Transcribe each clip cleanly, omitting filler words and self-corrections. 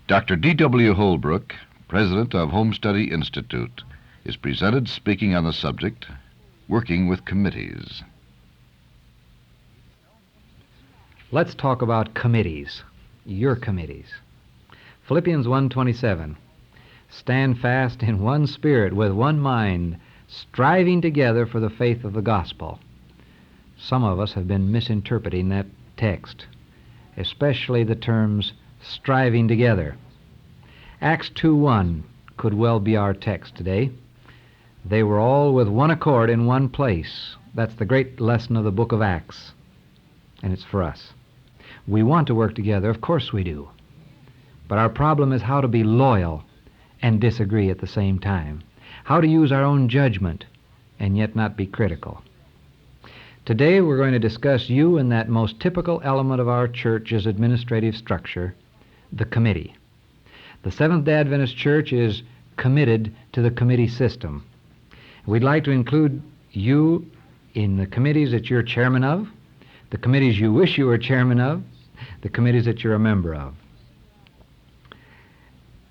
Dr. D.W. Hullbrook, president of Homestudy Institute, is presented speaking on the subject, Working with Committees. Let's talk about committees, your committees. Philippians 1:27, stand fast in one spirit, with one mind, striving together for the faith of the gospel. Some of us have been misinterpreting that text, especially the terms striving together. Acts 2:1 could well be our text today. They were all with one accord in one place. That's the great lesson of the book of Acts, and it's for us. We want to work together, of course we do. But our problem is how to be loyal and disagree at the same time. How to use our own judgment and yet not be critical. Today we're going to discuss you and that most typical element of our church's administrative structure, the committee. The Seventh-day Adventist Church is committed to the committee system. We'd like to include you in the committees that you're chairman of, the committees you wish you were chairman of, the committees that you're a member of.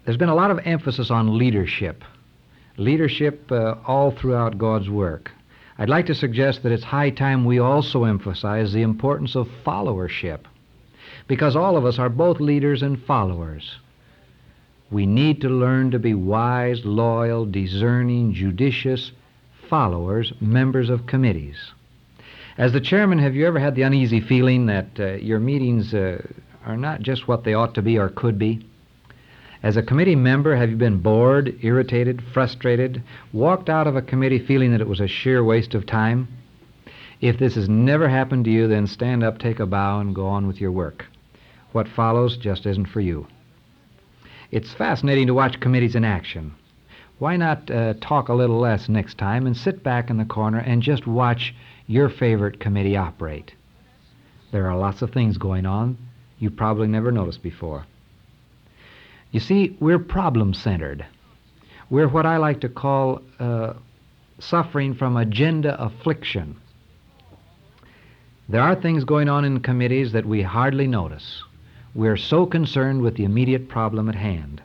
There's been a lot of emphasis on leadership all throughout God's work. I'd like to suggest that it's high time we also emphasize the importance of followership, because all of us are both leaders and followers. We need to learn to be wise, loyal, discerning, judicious followers, members of committees. As the chairman, have you ever had the uneasy feeling that your meetings are not just what they ought to be or could be? As a committee member, have you been bored, irritated, frustrated, walked out of a committee feeling that it was a sheer waste of time? If this has never happened to you, then stand up, take a bow, and go on with your work. What follows just isn't for you. It's fascinating to watch committees in action. Why not talk a little less next time and sit back in the corner and just watch your favorite committee operate? There are lots of things going on you probably never noticed before. You see, we're problem-centered. We're what I like to call suffering from agenda affliction. There are things going on in committees that we hardly notice. We're so concerned with the immediate problem at hand.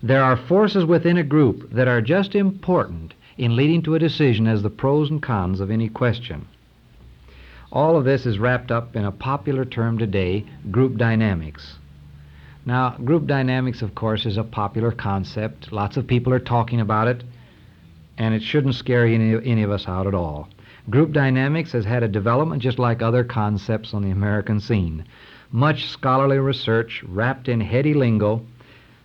There are forces within a group that are just important in leading to a decision as the pros and cons of any question. All of this is wrapped up in a popular term today, group dynamics. Now, group dynamics, of course, is a popular concept. Lots of people are talking about it, and it shouldn't scare any of us out at all. Group dynamics has had a development just like other concepts on the American scene. Much scholarly research wrapped in heady lingo,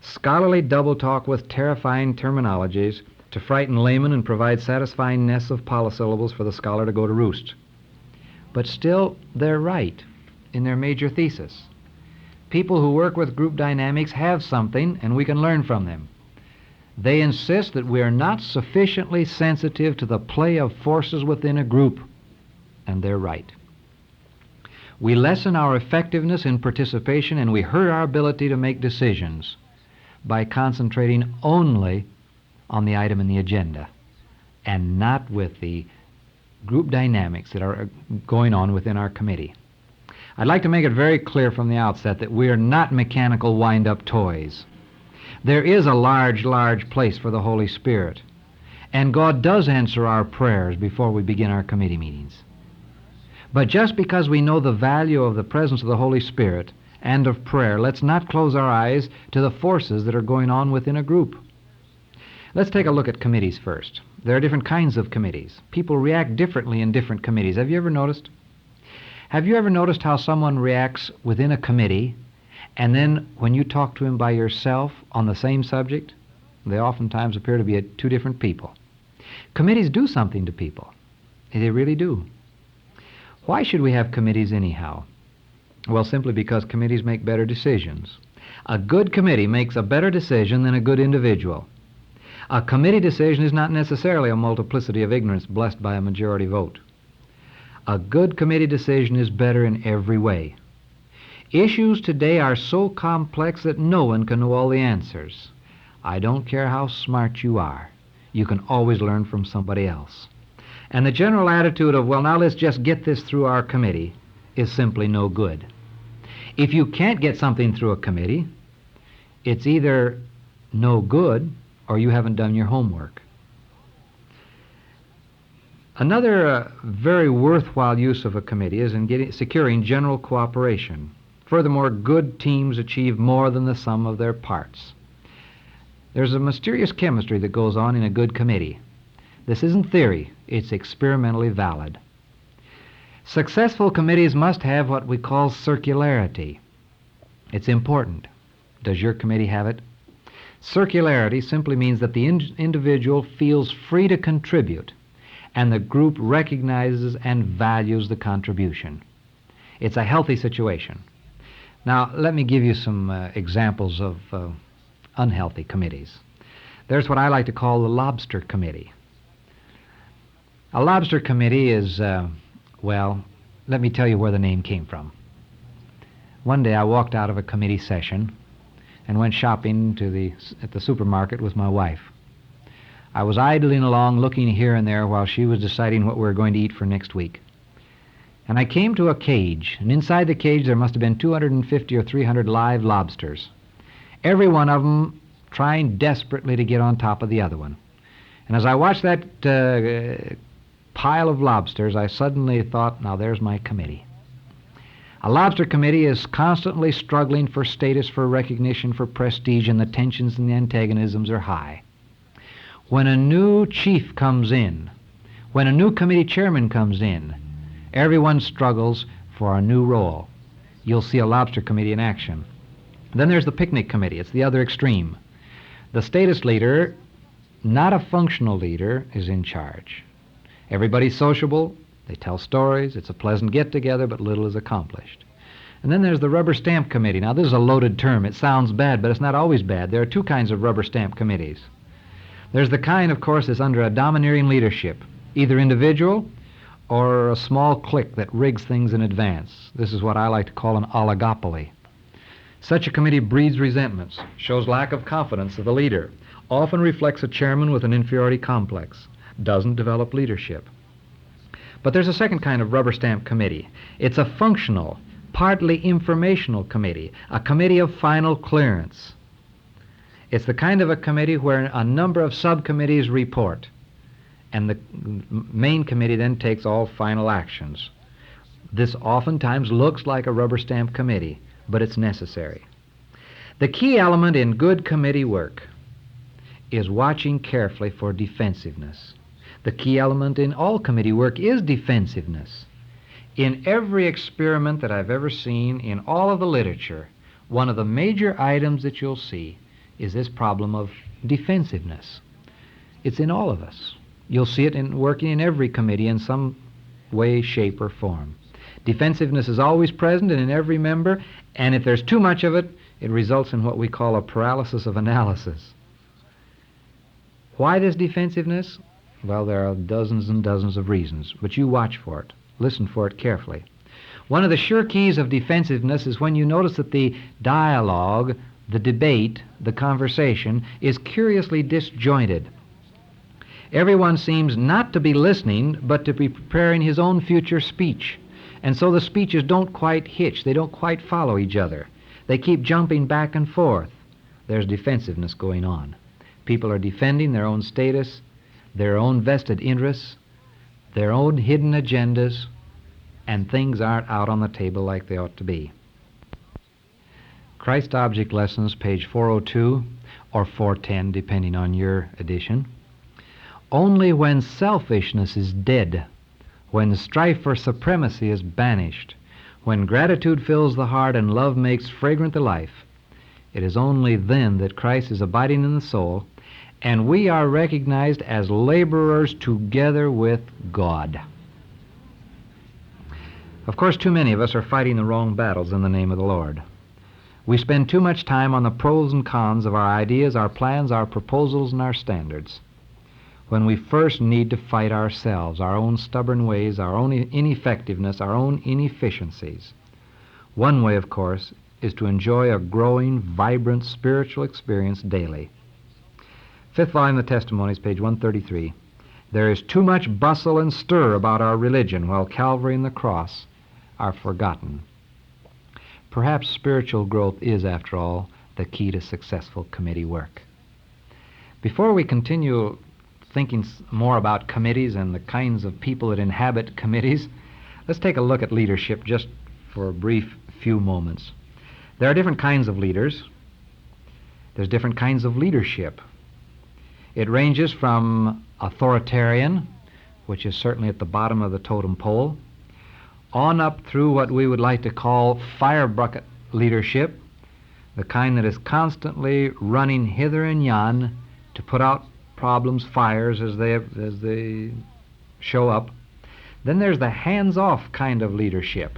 scholarly double talk with terrifying terminologies to frighten laymen and provide satisfying nests of polysyllables for the scholar to go to roost. But still, they're right in their major thesis. People who work with group dynamics have something, and we can learn from them. They insist that we are not sufficiently sensitive to the play of forces within a group, and they're right. We lessen our effectiveness in participation, and we hurt our ability to make decisions by concentrating only on the item in the agenda and not with the group dynamics that are going on within our committee. I'd like to make it very clear from the outset that we are not mechanical wind-up toys. There is a large, large place for the Holy Spirit, and God does answer our prayers before we begin our committee meetings. But just because we know the value of the presence of the Holy Spirit and of prayer, let's not close our eyes to the forces that are going on within a group. Let's take a look at committees first. There are different kinds of committees. People react differently in different committees. Have you ever noticed? Have you ever noticed how someone reacts within a committee, and then when you talk to him by yourself on the same subject, they oftentimes appear to be two different people? Committees do something to people. They really do. Why should we have committees anyhow? Well, simply because committees make better decisions. A good committee makes a better decision than a good individual. A committee decision is not necessarily a multiplicity of ignorance blessed by a majority vote. A good committee decision is better in every way. Issues today are so complex that no one can know all the answers. I don't care how smart you are. You can always learn from somebody else. And the general attitude of, well, now let's just get this through our committee, is simply no good. If you can't get something through a committee, It's either no good or you haven't done your homework. Another very worthwhile use of a committee is in securing general cooperation. Furthermore, good teams achieve more than the sum of their parts. There's a mysterious chemistry that goes on in a good committee. This isn't theory, it's experimentally valid. Successful committees must have what we call circularity. It's important. Does your committee have it? Circularity simply means that the individual feels free to contribute, and the group recognizes and values the contribution. It's a healthy situation. Now, let me give you some examples of unhealthy committees. There's what I like to call the Lobster Committee. A Lobster Committee is, well, let me tell you where the name came from. One day I walked out of a committee session and went shopping at the supermarket with my wife. I was idling along, looking here and there while she was deciding what we were going to eat for next week. And I came to a cage, and inside the cage there must have been 250 or 300 live lobsters, every one of them trying desperately to get on top of the other one. And as I watched that pile of lobsters, I suddenly thought, now there's my committee. A lobster committee is constantly struggling for status, for recognition, for prestige, and the tensions and the antagonisms are high. When a new chief comes in, when a new committee chairman comes in, everyone struggles for a new role. You'll see a lobster committee in action. Then there's the picnic committee. It's the other extreme. The status leader, not a functional leader, is in charge. Everybody's sociable. They tell stories. It's a pleasant get-together, but little is accomplished. And then there's the rubber stamp committee. Now, this is a loaded term. It sounds bad, but it's not always bad. There are two kinds of rubber stamp committees. There's the kind, of course, that's under a domineering leadership, either individual or a small clique that rigs things in advance. This is what I like to call an oligopoly. Such a committee breeds resentments, shows lack of confidence of the leader, often reflects a chairman with an inferiority complex, doesn't develop leadership. But there's a second kind of rubber stamp committee. It's a functional, partly informational committee, a committee of final clearance. It's the kind of a committee where a number of subcommittees report, and the main committee then takes all final actions. This oftentimes looks like a rubber stamp committee, but it's necessary. The key element in good committee work is watching carefully for defensiveness. The key element in all committee work is defensiveness. In every experiment that I've ever seen in all of the literature, one of the major items that you'll see is this problem of defensiveness. It's in all of us. You'll see it in working in every committee in some way, shape, or form. Defensiveness is always present and in every member, and if there's too much of it, it results in what we call a paralysis of analysis. Why this defensiveness? Well, there are dozens and dozens of reasons, but you watch for it. Listen for it carefully. One of the sure keys of defensiveness is when you notice that the dialogue, the debate, the conversation is curiously disjointed. Everyone seems not to be listening, but to be preparing his own future speech. And so the speeches don't quite hitch. They don't quite follow each other. They keep jumping back and forth. There's defensiveness going on. People are defending their own status, their own vested interests, their own hidden agendas, and things aren't out on the table like they ought to be. Christ Object Lessons, page 402 or 410, depending on your edition. Only when selfishness is dead, when strife for supremacy is banished, when gratitude fills the heart and love makes fragrant the life, it is only then that Christ is abiding in the soul, and we are recognized as laborers together with God. Of course, too many of us are fighting the wrong battles in the name of the Lord. We spend too much time on the pros and cons of our ideas, our plans, our proposals, and our standards, when we first need to fight ourselves, our own stubborn ways, our own ineffectiveness, our own inefficiencies. One way, of course, is to enjoy a growing, vibrant spiritual experience daily. Fifth volume of the Testimonies, page 133. There is too much bustle and stir about our religion, while Calvary and the cross are forgotten. Perhaps spiritual growth is, after all, the key to successful committee work. Before we continue thinking more about committees and the kinds of people that inhabit committees, let's take a look at leadership just for a brief few moments. There are different kinds of leaders. There's different kinds of leadership. It ranges from authoritarian, which is certainly at the bottom of the totem pole, on up through what we would like to call fire bucket leadership, the kind that is constantly running hither and yon to put out problems, fires as they show up. Then there's the hands-off kind of leadership.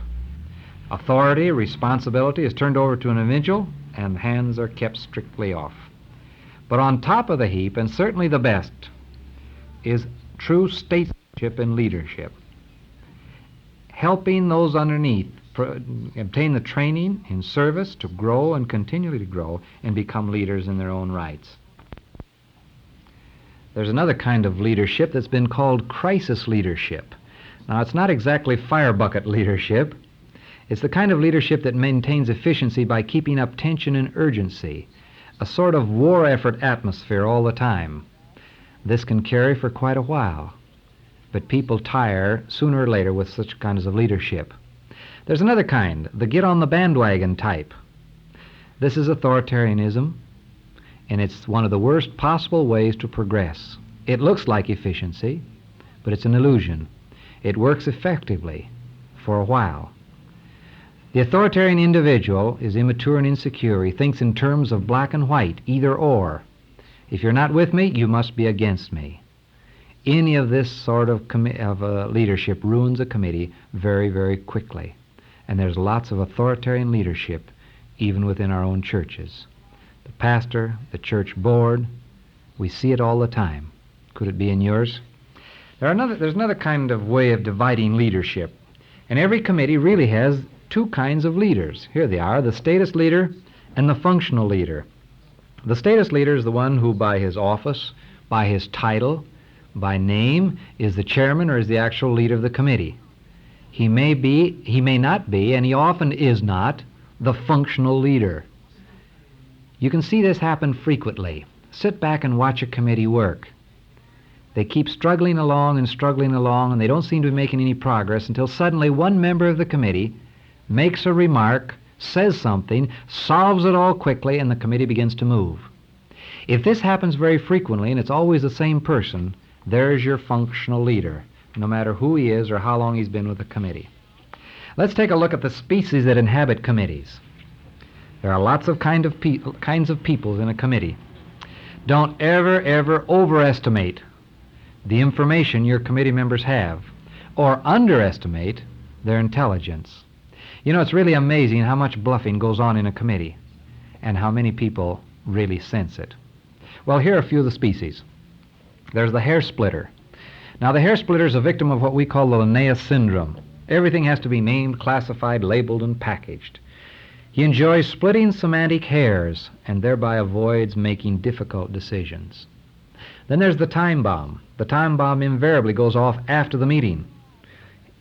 Authority, responsibility is turned over to an individual, and hands are kept strictly off. But on top of the heap, and certainly the best, is true statesmanship and leadership, helping those underneath obtain the training in service to grow and continually to grow and become leaders in their own rights. There's another kind of leadership that's been called crisis leadership. Now, it's not exactly fire bucket leadership. It's the kind of leadership that maintains efficiency by keeping up tension and urgency, a sort of war effort atmosphere all the time. This can carry for quite a while, but people tire sooner or later with such kinds of leadership. There's another kind, the get-on-the-bandwagon type. This is authoritarianism, and it's one of the worst possible ways to progress. It looks like efficiency, but it's an illusion. It works effectively for a while. The authoritarian individual is immature and insecure. He thinks in terms of black and white, either or. If you're not with me, you must be against me. Any of this sort of leadership ruins a committee very, very quickly. And there's lots of authoritarian leadership even within our own churches. The pastor, the church board, we see it all the time. Could it be in yours? There's another kind of way of dividing leadership. And every committee really has two kinds of leaders. Here they are, the status leader and the functional leader. The status leader is the one who, by his office, by his title, by name, is the chairman or is the actual leader of the committee. He may be, he may not be, and he often is not, the functional leader. You can see this happen frequently. Sit back and watch a committee work. They keep struggling along, and they don't seem to be making any progress until suddenly one member of the committee makes a remark, says something, solves it all quickly, and the committee begins to move. If this happens very frequently, and it's always the same person, there's your functional leader, no matter who he is or how long he's been with the committee. Let's take a look at the species that inhabit committees. There are lots of kinds of people in a committee. Don't ever overestimate the information your committee members have, or underestimate their intelligence. You know, it's really amazing how much bluffing goes on in a committee, and how many people really sense it. Well, here are a few of the species. There's the hair splitter. Now, the hair splitter is a victim of what we call the Linnaeus syndrome. Everything has to be named, classified, labeled, and packaged. He enjoys splitting semantic hairs and thereby avoids making difficult decisions. Then there's the time bomb. The time bomb invariably goes off after the meeting.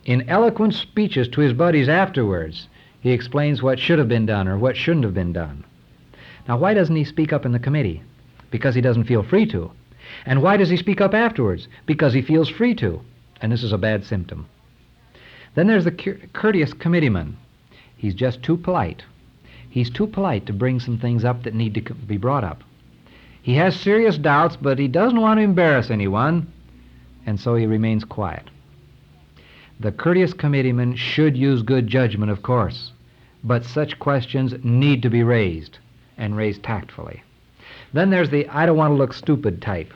In eloquent speeches to his buddies afterwards, he explains what should have been done or what shouldn't have been done. Now, why doesn't he speak up in the committee? Because he doesn't feel free to. And why does he speak up afterwards? Because he feels free to. And this is a bad symptom. Then there's the courteous committeeman. He's just too polite. He's too polite to bring some things up that need to be brought up. He has serious doubts, but he doesn't want to embarrass anyone, and so he remains quiet. The courteous committeeman should use good judgment, of course, but such questions need to be raised, and raised tactfully. Then there's the I don't want to look stupid type.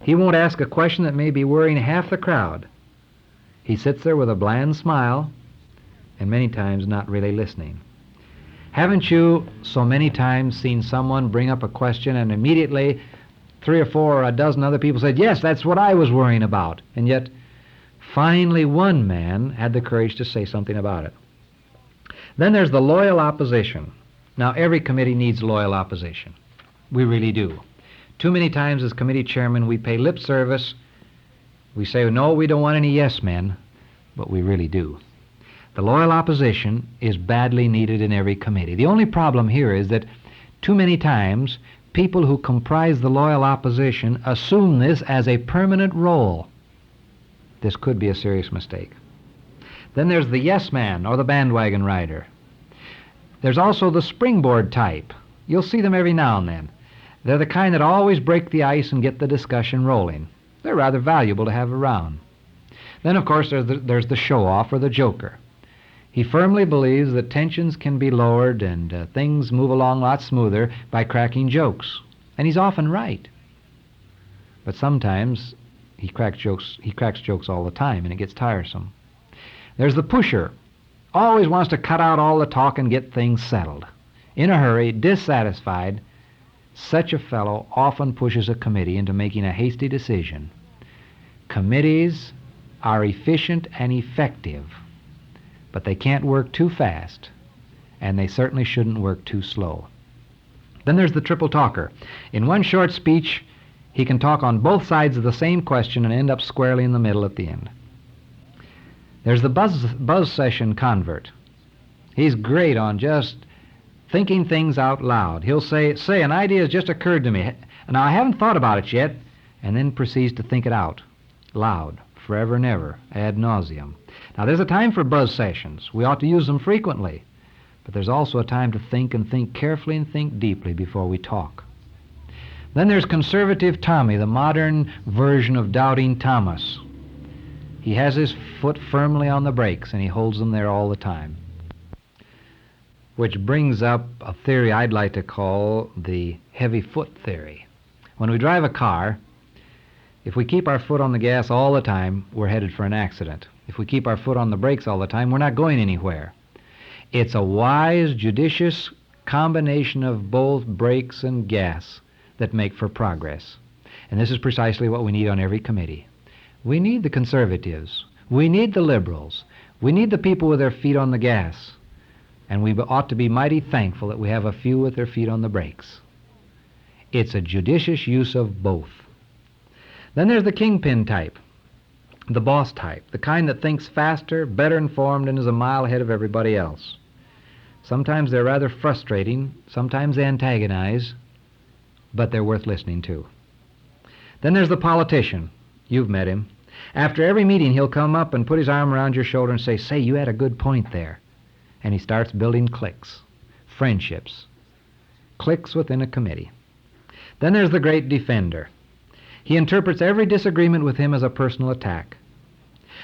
He won't ask a question that may be worrying half the crowd. He sits there with a bland smile, and many times not really listening. Haven't you so many times seen someone bring up a question and immediately 3 or 4 or a dozen other people said, yes, that's what I was worrying about, and yet finally one man had the courage to say something about it. Then there's the loyal opposition. Now, every committee needs loyal opposition. We really do. Too many times as committee chairman we pay lip service. We say, no, we don't want any yes men, but we really do. The loyal opposition is badly needed in every committee. The only problem here is that Too many times, people who comprise the loyal opposition assume this as a permanent role. This could be a serious mistake. Then there's the yes man or the bandwagon rider. There's also the springboard type. You'll see them every now and then. They're the kind that always break the ice and get the discussion rolling. They're rather valuable to have around. Then, of course, there's the show-off or the joker. He firmly believes that tensions can be lowered and things move along a lot smoother by cracking jokes. And he's often right. But sometimes he cracks jokes all the time, and it gets tiresome. There's the pusher. Always wants to cut out all the talk and get things settled. In a hurry, dissatisfied, such a fellow often pushes a committee into making a hasty decision. Committees are efficient and effective, but they can't work too fast, and they certainly shouldn't work too slow. Then there's the triple talker. In one short speech, he can talk on both sides of the same question and end up squarely in the middle at the end. There's the buzz session convert. He's great on just thinking things out loud. He'll say, an idea has just occurred to me. Now, I haven't thought about it yet, and then proceeds to think it out loud, forever and ever, ad nauseum. Now, there's a time for buzz sessions. We ought to use them frequently. But there's also a time to think and think carefully and think deeply before we talk. Then there's conservative Tommy, the modern version of doubting Thomas. He has his foot firmly on the brakes, and he holds them there all the time. Which brings up a theory I'd like to call the heavy foot theory. When we drive a car, if we keep our foot on the gas all the time, we're headed for an accident. If we keep our foot on the brakes all the time, we're not going anywhere. It's a wise, judicious combination of both brakes and gas that make for progress. And this is precisely what we need on every committee. We need the conservatives. We need the liberals. We need the people with their feet on the gas. And we ought to be mighty thankful that we have a few with their feet on the brakes. It's a judicious use of both. Then there's the kingpin type, the boss type, the kind that thinks faster, better informed, and is a mile ahead of everybody else. Sometimes they're rather frustrating, sometimes they antagonize, but they're worth listening to. Then there's the politician. You've met him. After every meeting, he'll come up and put his arm around your shoulder and say, you had a good point there. And he starts building cliques, friendships, cliques within a committee. Then there's the great defender. He interprets every disagreement with him as a personal attack.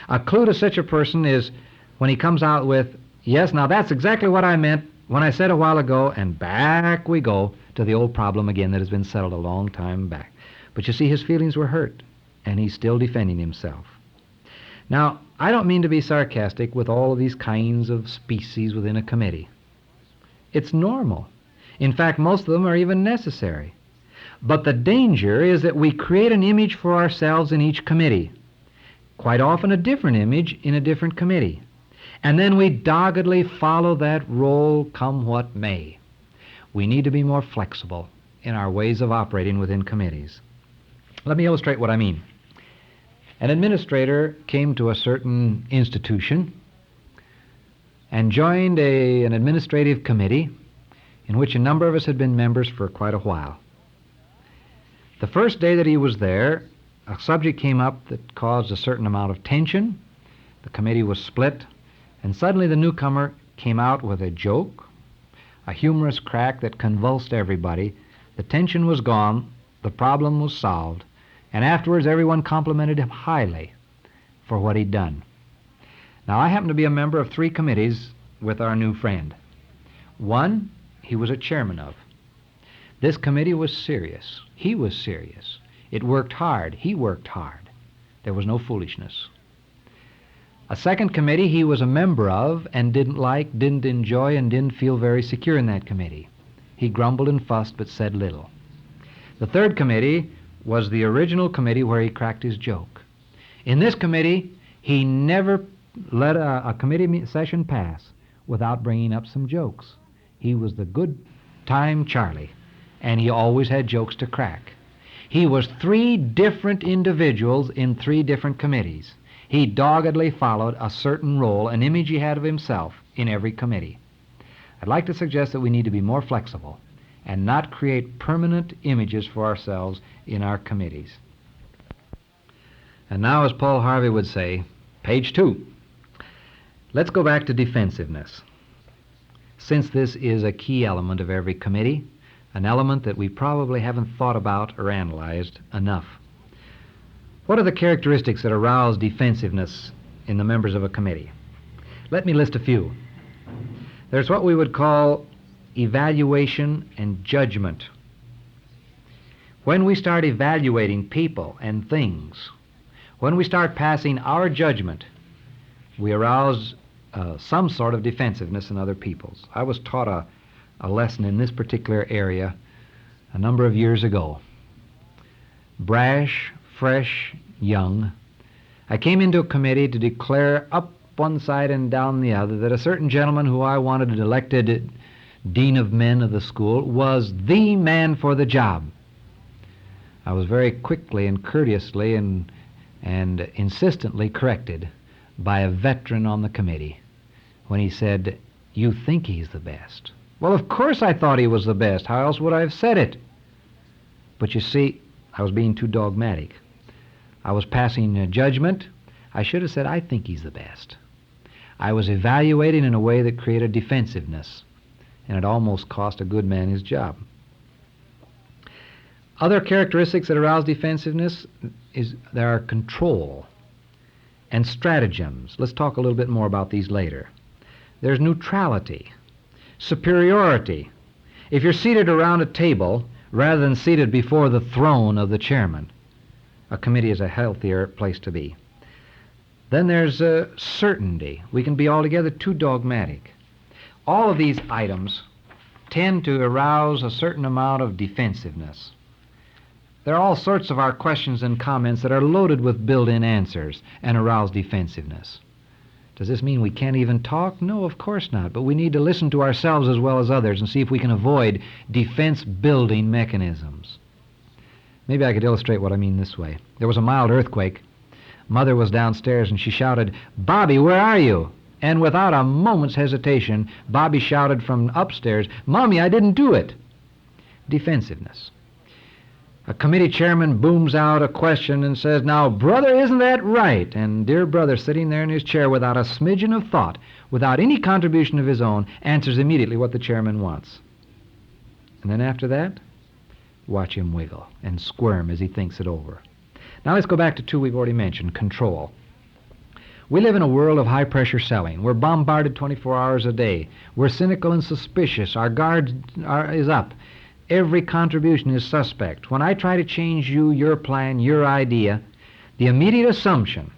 A clue to such a person is when he comes out with, yes, now that's exactly what I meant when I said a while ago, and back we go to the old problem again that has been settled a long time back. But you see, his feelings were hurt, and he's still defending himself. Now, I don't mean to be sarcastic with all of these kinds of species within a committee. It's normal. In fact, most of them are even necessary. But the danger is that we create an image for ourselves in each committee, quite often a different image in a different committee, and then we doggedly follow that role come what may. We need to be more flexible in our ways of operating within committees. Let me illustrate what I mean. An administrator came to a certain institution and joined an administrative committee in which a number of us had been members for quite a while. The first day that he was there, a subject came up that caused a certain amount of tension. The committee was split, and suddenly the newcomer came out with a joke, a humorous crack that convulsed everybody. The tension was gone, the problem was solved, and afterwards everyone complimented him highly for what he'd done. Now, I happen to be a member of 3 committees with our new friend. One, he was a chairman of. This committee was serious. He was serious. It worked hard. He worked hard. There was no foolishness. A second committee he was a member of and didn't like, didn't enjoy, and didn't feel very secure in that committee. He grumbled and fussed but said little. The third committee was the original committee where he cracked his joke. In this committee, he never let a committee session pass without bringing up some jokes. He was the good time Charlie, and he always had jokes to crack. He was 3 different individuals in 3 different committees. He doggedly followed a certain role, an image he had of himself in every committee. I'd like to suggest that we need to be more flexible and not create permanent images for ourselves in our committees. And now, as Paul Harvey would say, page 2. Let's go back to defensiveness. Since this is a key element of every committee, an element that we probably haven't thought about or analyzed enough. What are the characteristics that arouse defensiveness in the members of a committee? Let me list a few. There's what we would call evaluation and judgment. When we start evaluating people and things, when we start passing our judgment, we arouse some sort of defensiveness in other people's. I was taught a lesson in this particular area a number of years ago. Brash, fresh, young, I came into a committee to declare up one side and down the other that a certain gentleman who I wanted elected dean of men of the school was the man for the job. I was very quickly and courteously and insistently corrected by a veteran on the committee when he said, "You think he's the best." Well, of course I thought he was the best. How else would I have said it? But you see, I was being too dogmatic. I was passing a judgment. I should have said, "I think he's the best." I was evaluating in a way that created defensiveness, and it almost cost a good man his job. Other characteristics that arouse defensiveness is there are control and stratagems. Let's talk a little bit more about these later. There's neutrality, superiority. If you're seated around a table rather than seated before the throne of the chairman, a committee is a healthier place to be. Then there's certainty. We can be altogether too dogmatic. All of these items tend to arouse a certain amount of defensiveness. There are all sorts of our questions and comments that are loaded with built-in answers and arouse defensiveness. Does this mean we can't even talk? No, of course not. But we need to listen to ourselves as well as others and see if we can avoid defense-building mechanisms. Maybe I could illustrate what I mean this way. There was a mild earthquake. Mother was downstairs and she shouted, "Bobby, where are you?" And without a moment's hesitation, Bobby shouted from upstairs, "Mommy, I didn't do it." Defensiveness. A committee chairman booms out a question and says, "Now, brother, isn't that right?" And dear brother, sitting there in his chair without a smidgen of thought, without any contribution of his own, answers immediately what the chairman wants. And then after that, watch him wiggle and squirm as he thinks it over. Now let's go back to two we've already mentioned, control. We live in a world of high-pressure selling. We're bombarded 24 hours a day. We're cynical and suspicious. Our guard is up. Every contribution is suspect. When I try to change you, your plan, your idea, the immediate assumption,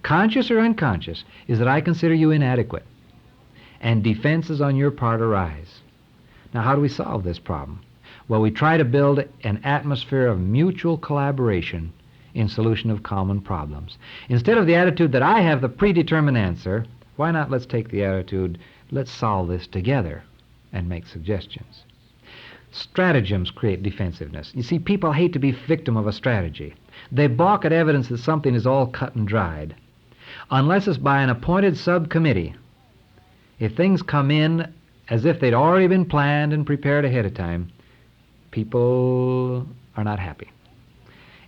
conscious or unconscious, is that I consider you inadequate, and defenses on your part arise. Now, how do we solve this problem? Well, we try to build an atmosphere of mutual collaboration in solution of common problems. Instead of the attitude that I have the predetermined answer, why not let's take the attitude, let's solve this together and make suggestions. Stratagems create defensiveness. You see, people hate to be victim of a strategy. They balk at evidence that something is all cut and dried. Unless it's by an appointed subcommittee, if things come in as if they'd already been planned and prepared ahead of time, people are not happy.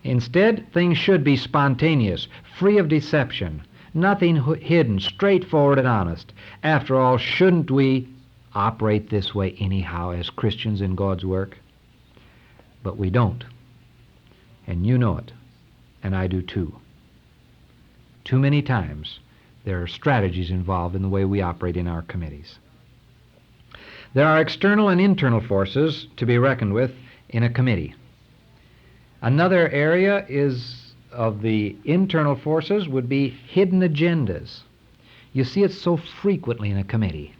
Instead, things should be spontaneous, free of deception, nothing hidden, straightforward and honest. After all, shouldn't we operate this way anyhow as Christians in God's work? But we don't. And you know it, and I do too. Too many times there are strategies involved in the way we operate in our committees. There are external and internal forces to be reckoned with in a committee. Another area of the internal forces would be hidden agendas. You see it so frequently in a committee.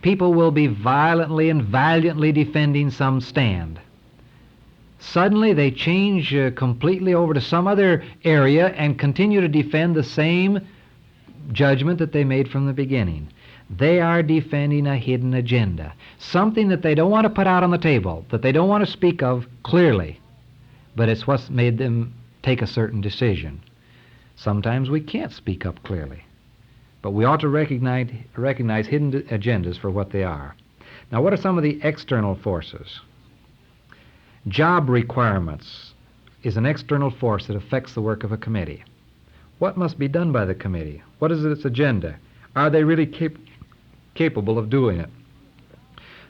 People will be violently and valiantly defending some stand. Suddenly they change completely over to some other area and continue to defend the same judgment that they made from the beginning. They are defending a hidden agenda, something that they don't want to put out on the table, that they don't want to speak of clearly, but it's what's made them take a certain decision. Sometimes we can't speak up clearly, but we ought to recognize hidden agendas for what they are. Now, what are some of the external forces? Job requirements is an external force that affects the work of a committee. What must be done by the committee? What is its agenda? Are they really capable of doing it?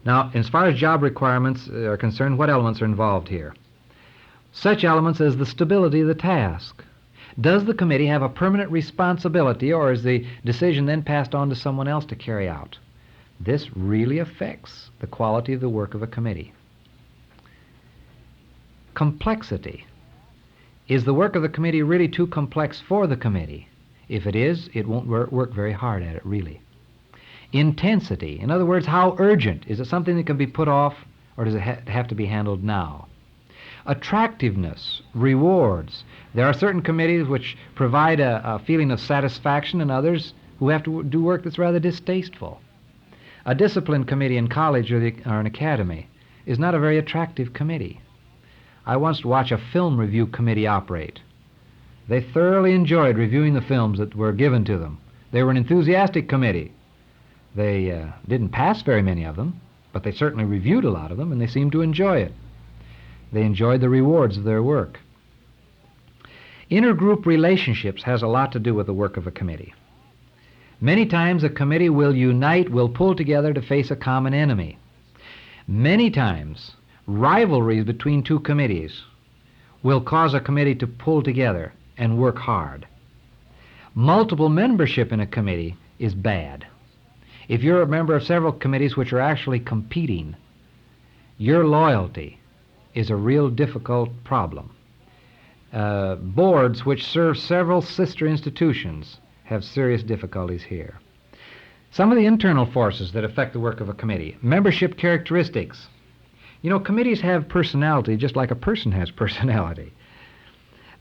Now, as far as job requirements are concerned, what elements are involved here? Such elements as the stability of the task. Does the committee have a permanent responsibility, or is the decision then passed on to someone else to carry out? This really affects the quality of the work of a committee. Complexity. Is the work of the committee really too complex for the committee? If it is, it won't work very hard at it, really. Intensity. In other words, how urgent? Is it something that can be put off, or does it have to be handled now? Attractiveness, rewards. There are certain committees which provide a feeling of satisfaction, and others who have to do work that's rather distasteful. A discipline committee in college or an academy is not a very attractive committee. I once watched a film review committee operate. They thoroughly enjoyed reviewing the films that were given to them. They were an enthusiastic committee. They didn't pass very many of them, but they certainly reviewed a lot of them, and they seemed to enjoy it. They enjoyed the rewards of their work. Intergroup relationships has a lot to do with the work of a committee. Many times a committee will unite, will pull together to face a common enemy. Many times rivalries between two committees will cause a committee to pull together and work hard. Multiple membership in a committee is bad. If you're a member of several committees which are actually competing, your loyalty is a real difficult problem. Boards which serve several sister institutions have serious difficulties here. Some of the internal forces that affect the work of a committee. Membership characteristics. You know, committees have personality just like a person has personality.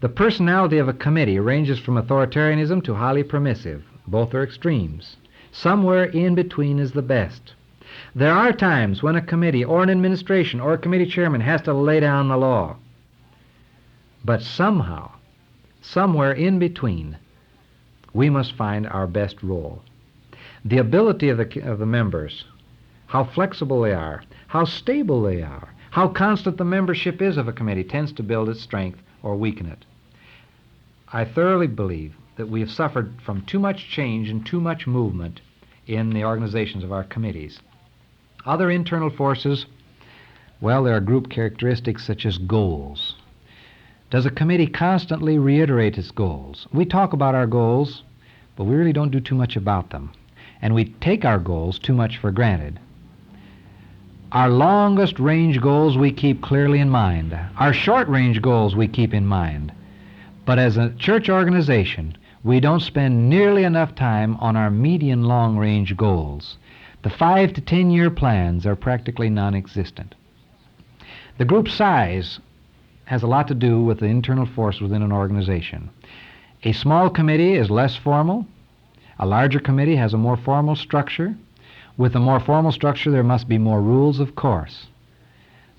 The personality of a committee ranges from authoritarianism to highly permissive. Both are extremes. Somewhere in between is the best. There are times when a committee or an administration or a committee chairman has to lay down the law. But somehow, somewhere in between, we must find our best role. The ability of the members, how flexible they are, how stable they are, how constant the membership is of a committee tends to build its strength or weaken it. I thoroughly believe that we have suffered from too much change and too much movement in the organizations of our committees. Other internal forces, well, there are group characteristics such as goals. Does a committee constantly reiterate its goals? We talk about our goals, but we really don't do too much about them. And we take our goals too much for granted. Our longest range goals we keep clearly in mind. Our short range goals we keep in mind. But as a church organization, we don't spend nearly enough time on our median long range goals. The 5 to 10 year plans are practically non-existent. The group size has a lot to do with the internal force within an organization. A small committee is less formal. A larger committee has a more formal structure. With a more formal structure, there must be more rules, of course.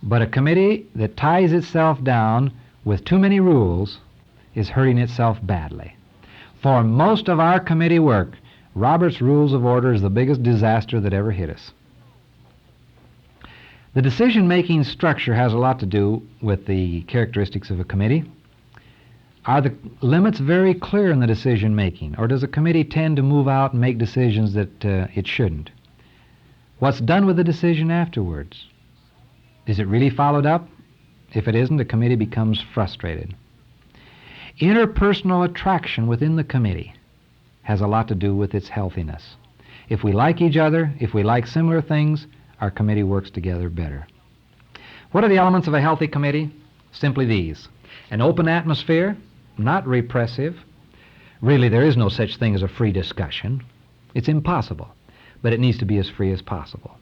But a committee that ties itself down with too many rules is hurting itself badly. For most of our committee work, Robert's Rules of Order is the biggest disaster that ever hit us. The decision-making structure has a lot to do with the characteristics of a committee. Are the limits very clear in the decision-making, or does a committee tend to move out and make decisions that it shouldn't? What's done with the decision afterwards? Is it really followed up? If it isn't, the committee becomes frustrated. Interpersonal attraction within the committee has a lot to do with its healthiness. If we like each other, if we like similar things, our committee works together better. What are the elements of a healthy committee? Simply these. An open atmosphere, not repressive. Really, there is no such thing as a free discussion. It's impossible, but it needs to be as free as possible.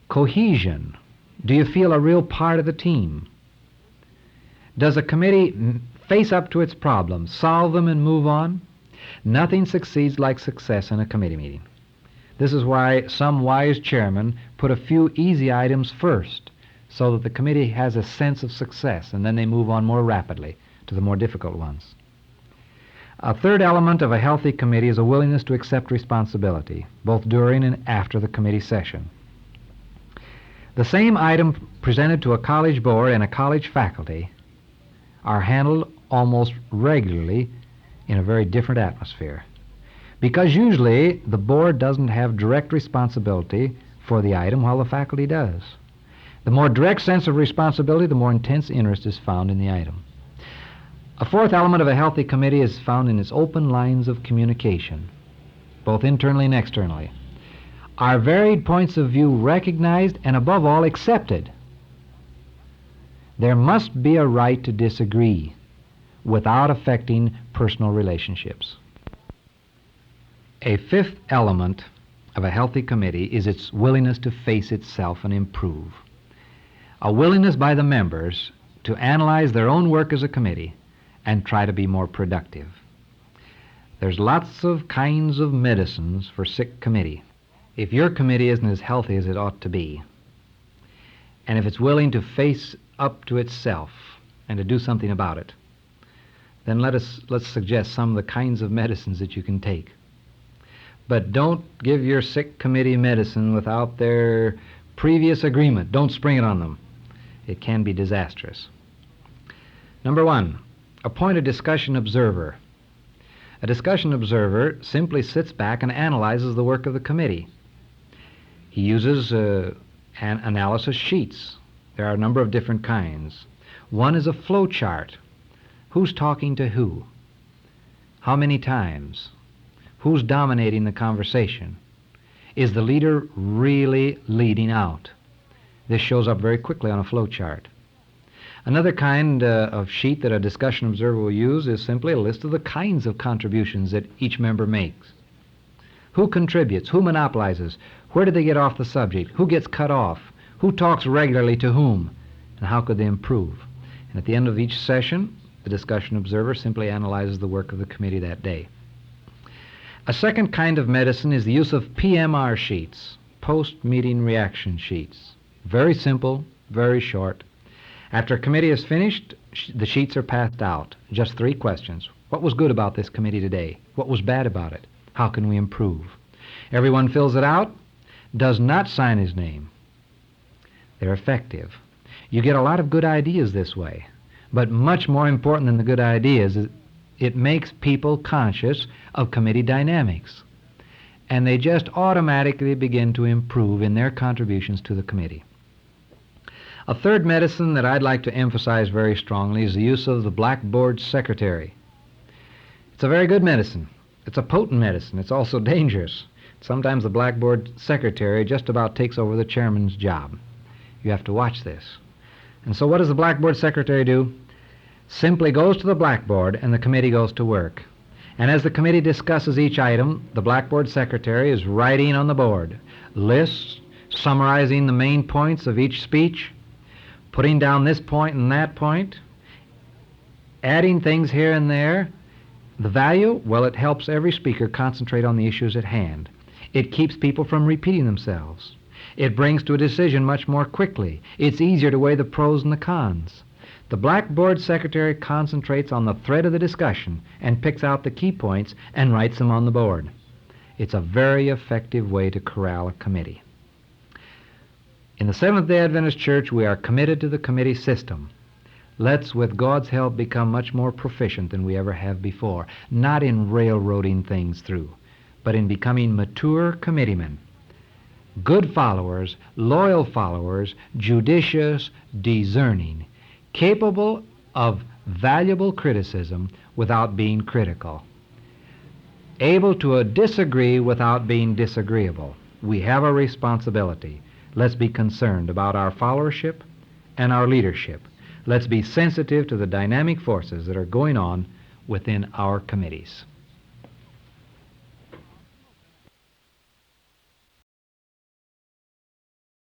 Cohesion. Do you feel a real part of the team? Does a committee face up to its problems, solve them, and move on? Nothing succeeds like success in a committee meeting. This is why some wise chairmen put a few easy items first, so that the committee has a sense of success, and then they move on more rapidly to the more difficult ones. A third element of a healthy committee is a willingness to accept responsibility, both during and after the committee session. The same item presented to a college board and a college faculty are handled almost regularly in a very different atmosphere, because usually the board doesn't have direct responsibility for the item while the faculty does. The more direct sense of responsibility, the more intense interest is found in the item. A fourth element of a healthy committee is found in its open lines of communication, both internally and externally. Are varied points of view recognized and, above all, accepted? There must be a right to disagree without affecting personal relationships. A fifth element of a healthy committee is its willingness to face itself and improve. A willingness by the members to analyze their own work as a committee and try to be more productive. There's lots of kinds of medicines for sick committee. If your committee isn't as healthy as it ought to be, and if it's willing to face up to itself and to do something about it, then let's suggest some of the kinds of medicines that you can take. But don't give your sick committee medicine without their previous agreement. Don't spring it on them. It can be disastrous. Number one, appoint a discussion observer. A discussion observer simply sits back and analyzes the work of the committee. He uses analysis sheets. There are a number of different kinds. One is a flow chart. Who's talking to who? How many times? Who's dominating the conversation? Is the leader really leading out? This shows up very quickly on a flow chart. Another kind of sheet that a discussion observer will use is simply a list of the kinds of contributions that each member makes. Who contributes? Who monopolizes? Where do they get off the subject? Who gets cut off? Who talks regularly to whom? And how could they improve? And at the end of each session, the discussion observer simply analyzes the work of the committee that day. A second kind of medicine is the use of PMR sheets, post-meeting reaction sheets. Very simple, very short. After a committee is finished, the sheets are passed out. Just 3 questions. What was good about this committee today? What was bad about it? How can we improve? Everyone fills it out, does not sign his name. They're effective. You get a lot of good ideas this way, but much more important than the good ideas is it makes people conscious of committee dynamics, and they just automatically begin to improve in their contributions to the committee. A third medicine that I'd like to emphasize very strongly is the use of the Blackboard Secretary. It's a very good medicine. It's a potent medicine. It's also dangerous. Sometimes the Blackboard Secretary just about takes over the chairman's job. You have to watch this. And so what does the Blackboard Secretary do? Simply goes to the blackboard and the committee goes to work. And as the committee discusses each item, the Blackboard Secretary is writing on the board lists, summarizing the main points of each speech, putting down this point and that point, adding things here and there. The value? Well, it helps every speaker concentrate on the issues at hand. It keeps people from repeating themselves. It brings to a decision much more quickly. It's easier to weigh the pros and the cons. The Blackboard Secretary concentrates on the thread of the discussion and picks out the key points and writes them on the board. It's a very effective way to corral a committee. In the Seventh-day Adventist Church, we are committed to the committee system. Let's, with God's help, become much more proficient than we ever have before, not in railroading things through, but in becoming mature committeemen, good followers, loyal followers, judicious, discerning, capable of valuable criticism without being critical, able to disagree without being disagreeable. We have a responsibility. Let's be concerned about our followership and our leadership. Let's be sensitive to the dynamic forces that are going on within our committees.